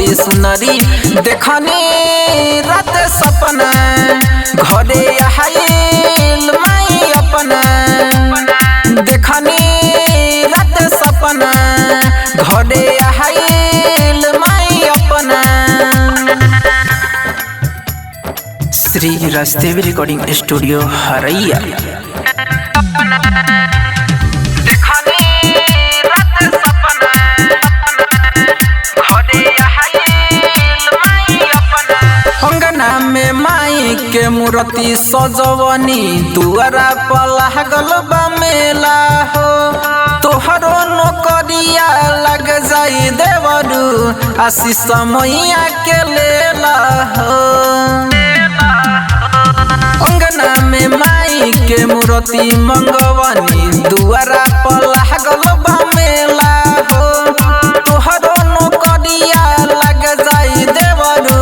बड़ी सुनरी देखनी रात सपना घरे आइल माई अपना देखनी रात सपना घरे आइल माई अपना। Shri Rajdevi recording studio Haraiya. अंगना में माई के मूर्ति सजवनी दुआरा पर लागल बा मेला हो तोहरो नौकरिया लग जाई देवरू आशीष मैया के लेला हो। अंगना में माई के मूर्ति मंगवनी दुआरा पर लागल बा मेला हो तोहरो नौकरिया लग जाई देवरू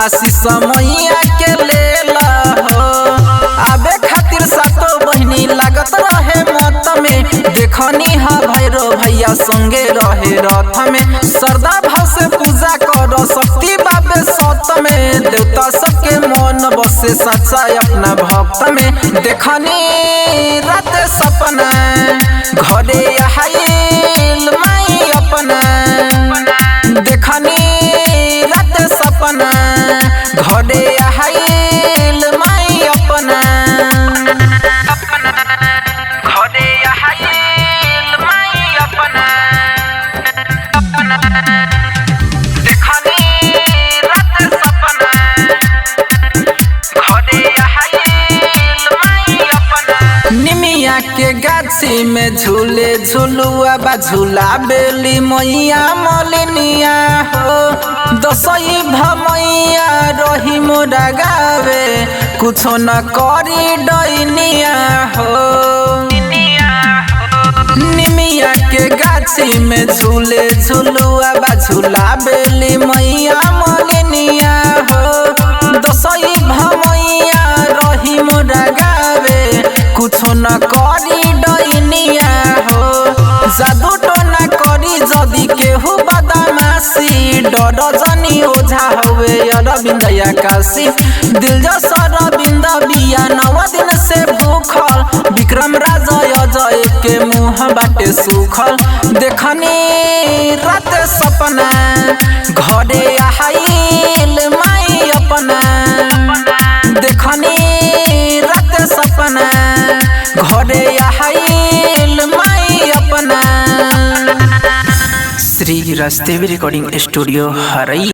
आशीष मैया के लेला हो। आबे खातिर सातो बहिनी लागत रहे मत में देखनी हा भैरो भैया संगे रहे रथ में श्रद्धा भाव से पूजा करो शक्ति बाबे सत में देवता सबके मन बसे सच्चा अपना भक्त में देखनी रात सपना घरे आइल माई अपना देखनी रात सपना घरे आइल माई अपना घरे आइल माई अपना देखनी रात सपना घरे आइल माई अपना। निमिया के गाछी में झूले झुलुआ बा झूला बेली मैया मलिनिया हो दसई भमैया रही मोरा गावे कुछो न करी डैनिया हो। निमिया के गाछी में झूले झुलुआ बा झूला बेली मैया मलिनिया हो दसई भमैया रही मोरा गावे कुछो न करी डैनिया हो। जादू टोना करी जदी केहू बदमाशी डर जनी ओझा हवे अरविंद आकाशी दिल जस अरविंद बिया 9 दिन से भूखल विक्रम राजा अजय के मुँह बाटे सुखल देखनी रात सपना घरे आइल माई अपना देखनी रात सपना घरे आइल माई अपना। Shri Rajdevi recording studio Haraiya.